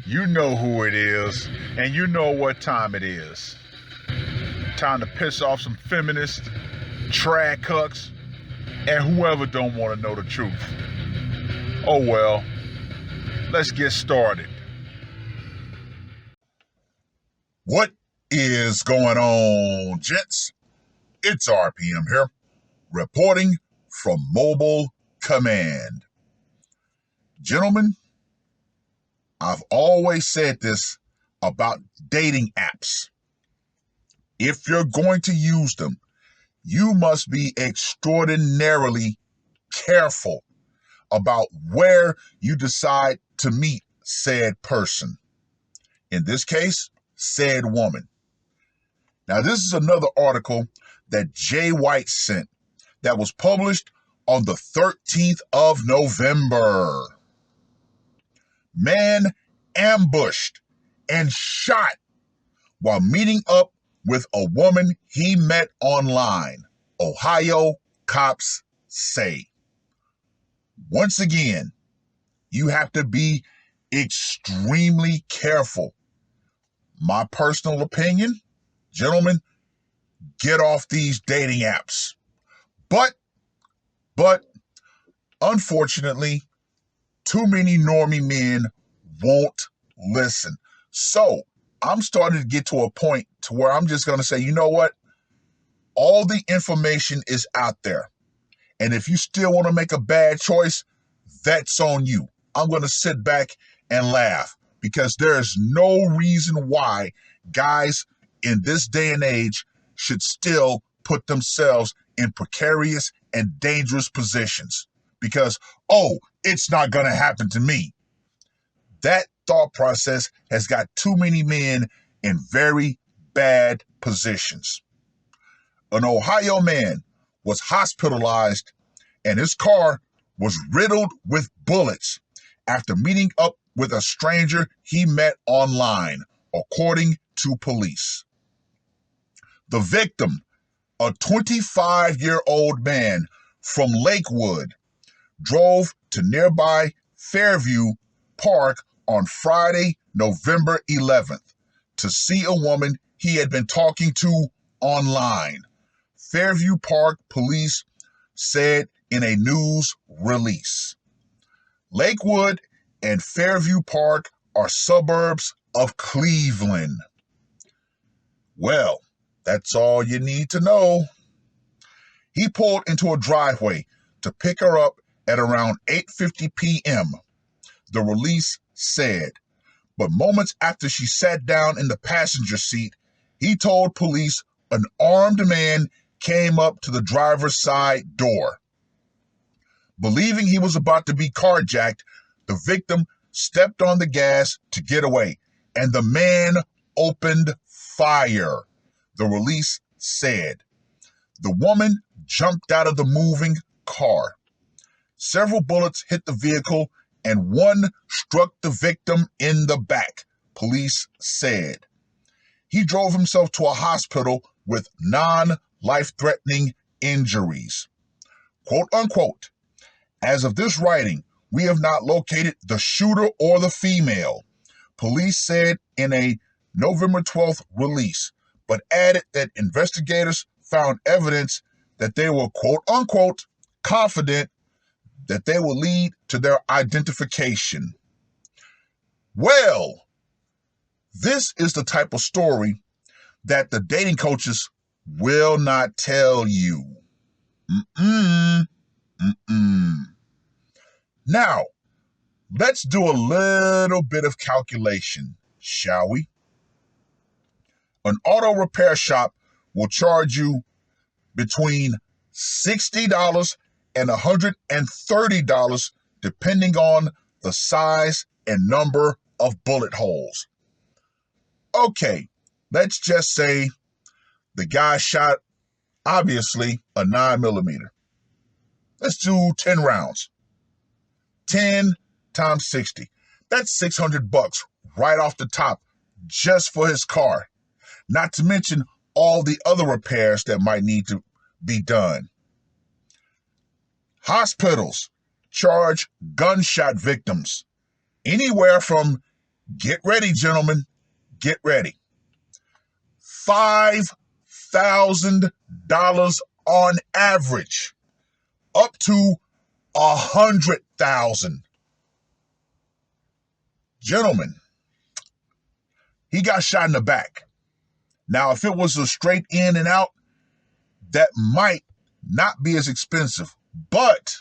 You know who it is, and you know what time it is. Time to piss off some feminists, trad cucks, and whoever don't want to know the truth. Oh well, let's get started. What is going on, gents? It's R.P.M. here, reporting from Mobile Command. Gentlemen, I've always said this about dating apps. If you're going to use them, you must be extraordinarily careful about where you decide to meet said person. In this case, said woman. Now, this is another article that Jay White sent that was published on the 13th of November. Man ambushed and shot while meeting up with a woman he met online, Ohio cops say. Once again, you have to be extremely careful. My personal opinion, gentlemen, get off these dating apps. But, unfortunately, too many normie men won't listen. So, I'm starting to get to a point to where I'm just going to say, you know what? All the information is out there. And if you still want to make a bad choice, that's on you. I'm going to sit back and laugh because there's no reason why guys in this day and age should still put themselves in precarious and dangerous positions because, oh, it's not going to happen to me. That thought process has got too many men in very bad positions. An Ohio man was hospitalized and his car was riddled with bullets after meeting up with a stranger he met online, according to police. The victim, a 25-year-old man from Lakewood, drove to nearby Fairview Park on Friday, November 11th, to see a woman he had been talking to online. Fairview Park police said in a news release. Lakewood and Fairview Park are suburbs of Cleveland. Well, that's all you need to know. He pulled into a driveway to pick her up at around 8:50 p.m., the release said. But moments after she sat down in the passenger seat, he told police an armed man came up to the driver's side door. Believing he was about to be carjacked, the victim stepped on the gas to get away, and the man opened fire, the release said. The woman jumped out of the moving car. Several bullets hit the vehicle, and one struck the victim in the back, police said. He drove himself to a hospital with non-life-threatening injuries. Quote unquote, as of this writing, we have not located the shooter or the female, police said in a November 12th release, but added that investigators found evidence that they were, quote unquote, confident that they will lead to their identification. Well, this is the type of story that the dating coaches will not tell you. Now, let's do a little bit of calculation, shall we? An auto repair shop will charge you between $60 and $130 depending on the size and number of bullet holes. Okay, let's just say the guy shot, obviously, a 9mm. Let's do 10 rounds. 10 times 60. That's $600 right off the top just for his car. Not to mention all the other repairs that might need to be done. Hospitals charge gunshot victims anywhere from, get ready, gentlemen, get ready, $5,000 on average, up to $100,000. Gentlemen, he got shot in the back. Now, if it was a straight in and out, that might not be as expensive, but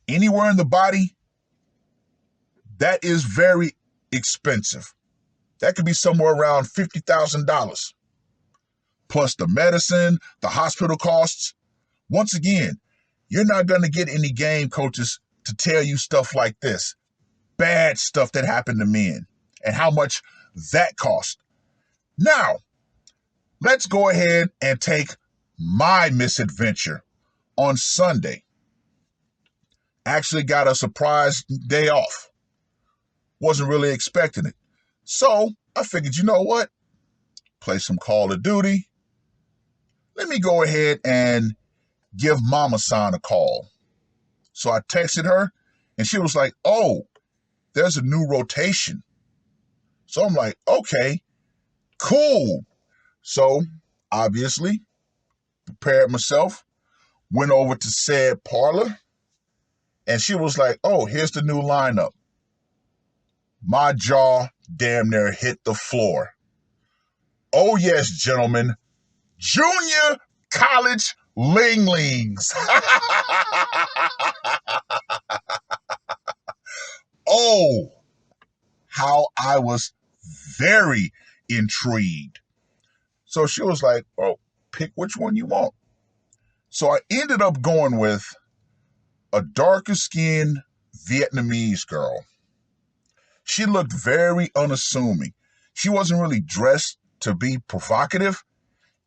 anywhere in the body, that is very expensive. That could be somewhere around $50,000, plus the medicine, the hospital costs. Once again, you're not going to get any game coaches to tell you stuff like this. Bad stuff that happened to men and how much that cost. Now, let's go ahead and take my misadventure on Sunday. Actually got a surprise day off. Wasn't really expecting it. So I figured, you know what? Play some Call of Duty. Let me go ahead and give Mama San a call. So I texted her and she was like, oh, there's a new rotation. So I'm like, okay, cool. So obviously prepared myself, went over to said parlor, and she was like, oh, here's the new lineup. My jaw damn near hit the floor. Oh, yes, gentlemen, junior college linglings. Oh, how I was very intrigued. So she was like, oh, pick which one you want. So I ended up going with a darker skinned Vietnamese girl. She looked very unassuming. She wasn't really dressed to be provocative,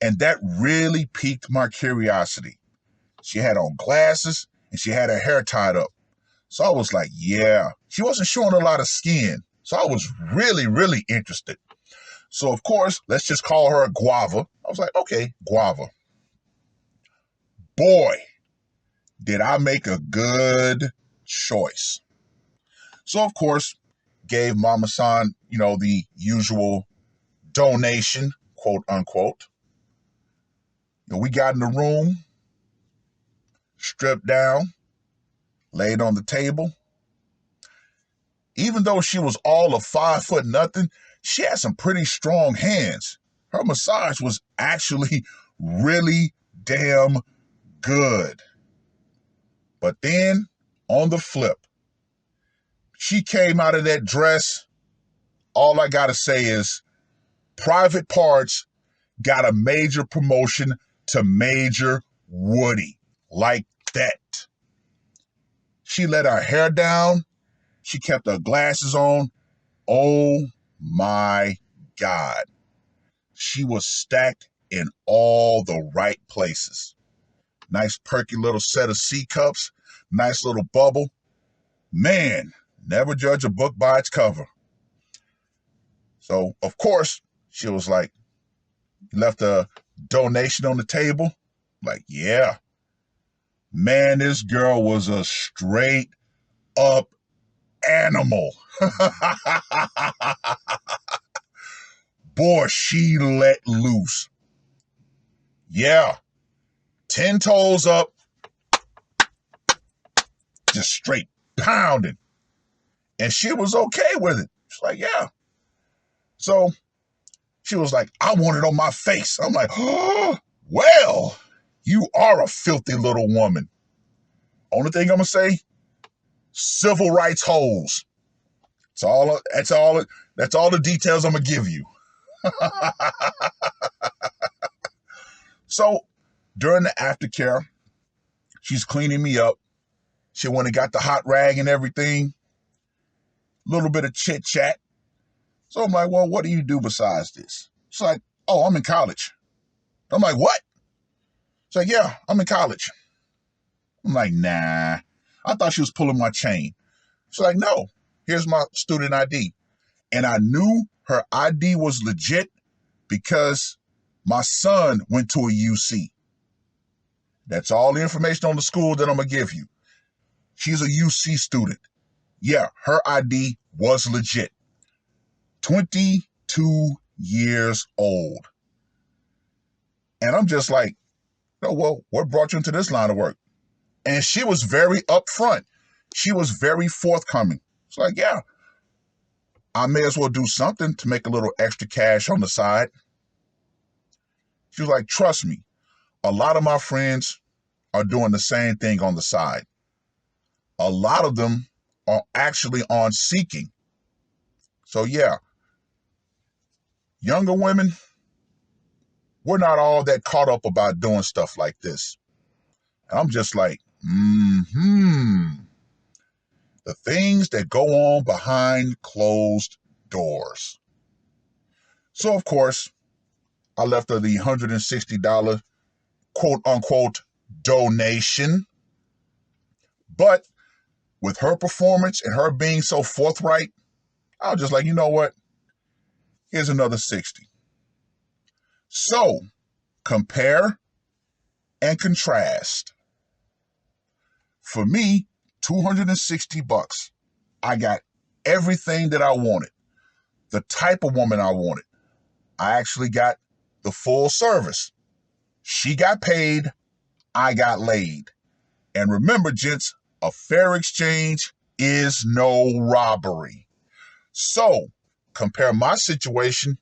and that really piqued my curiosity. She had on glasses and she had her hair tied up. So I was like, yeah. She wasn't showing a lot of skin. So I was really, really interested. So, of course, let's just call her a Guava. I was like, okay, Guava. Boy, did I make a good choice. So, of course, gave Mama San, the usual donation, quote unquote. We got in the room, stripped down, laid on the table. Even though she was all of 5'0" she had some pretty strong hands. Her massage was actually really damn good. But then, on the flip, she came out of that dress. All I gotta say is, Private Parts got a major promotion to Major Woody. Like that. She let her hair down. She kept her glasses on. Oh my God. She was stacked in all the right places. Nice perky little set of C cups. Nice little bubble. Man, never judge a book by its cover. So, of course, she was like, left a donation on the table. Like, yeah. Man, this girl was a straight up animal. Boy, she let loose. Yeah. 10 toes up. Just straight pounding. And she was okay with it. She's like, yeah. So she was like, I want it on my face. I'm like, oh, well, you are a filthy little woman. Only thing I'm going to say, civil rights hoes. That's all the details I'm going to give you. So during the aftercare, she's cleaning me up. She went and got the hot rag and everything. A little bit of chit chat. So I'm like, well, what do you do besides this? She's like, oh, I'm in college. I'm like, what? She's like, yeah, I'm in college. I'm like, nah. I thought she was pulling my chain. She's like, no, here's my student ID. And I knew her ID was legit because my son went to a UC. That's all the information on the school that I'm going to give you. She's a UC student. Yeah, her ID was legit. 22 years old. And I'm just like, oh, well, what brought you into this line of work? And she was very upfront. She was very forthcoming. It's like, yeah, I may as well do something to make a little extra cash on the side. She was like, trust me, a lot of my friends are doing the same thing on the side. A lot of them are actually on seeking. So yeah, younger women, we're not all that caught up about doing stuff like this. And I'm just like, the things that go on behind closed doors. So of course, I left her the $160 quote unquote donation. But with her performance and her being so forthright, I was just like, you know what? Here's another 60. So compare and contrast. For me, $260. I got everything that I wanted. The type of woman I wanted. I actually got the full service. She got paid, I got laid. And remember, gents, a fair exchange is no robbery. So, compare my situation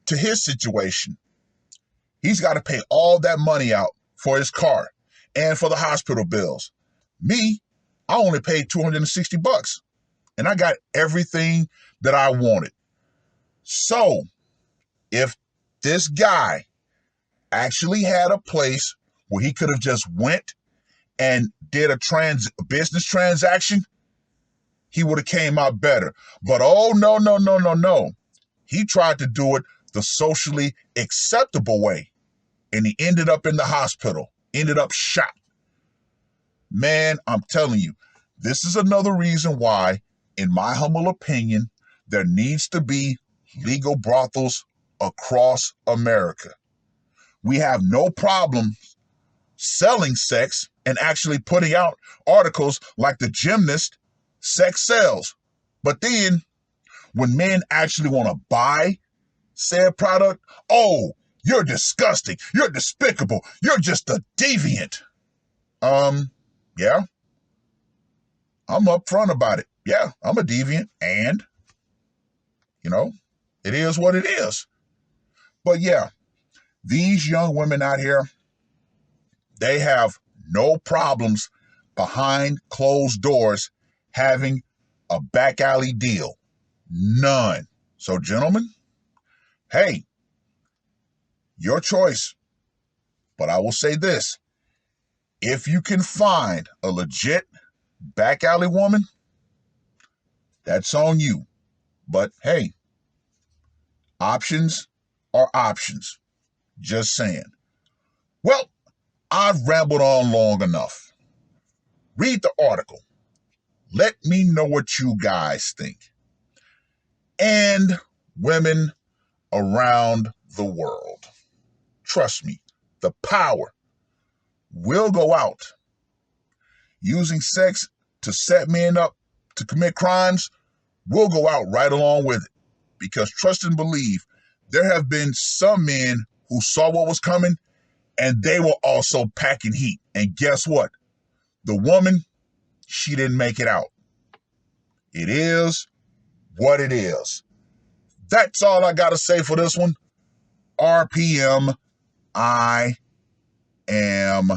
to his situation. He's got to pay all that money out for his car and for the hospital bills. Me, I only paid $260 and I got everything that I wanted. So, if this guy actually had a place where he could have just went and did a business transaction, he would have came out better. But oh, no. He tried to do it the socially acceptable way, and he ended up in the hospital, ended up shot. Man, I'm telling you, this is another reason why, in my humble opinion, there needs to be legal brothels across America. We have no problem selling sex and actually putting out articles like the gymnast, sex sells. But then when men actually want to buy said product, oh, you're disgusting, you're despicable, you're just a deviant. Yeah, I'm upfront about it. Yeah, I'm a deviant, and, it is what it is. But yeah, these young women out here, they have no problems behind closed doors having a back alley deal. None. So, gentlemen, hey, your choice. But I will say this. If you can find a legit back alley woman, that's on you. But hey, options are options. Just saying. Well, I've rambled on long enough. Read the article. Let me know what you guys think. And women around the world. Trust me, the power will go out. Using sex to set men up to commit crimes will go out right along with it. Because trust and believe, there have been some men who saw what was coming and they were also packing heat. And guess what? The woman, she didn't make it out. It is what it is. That's all I got to say for this one. R.P.M. I am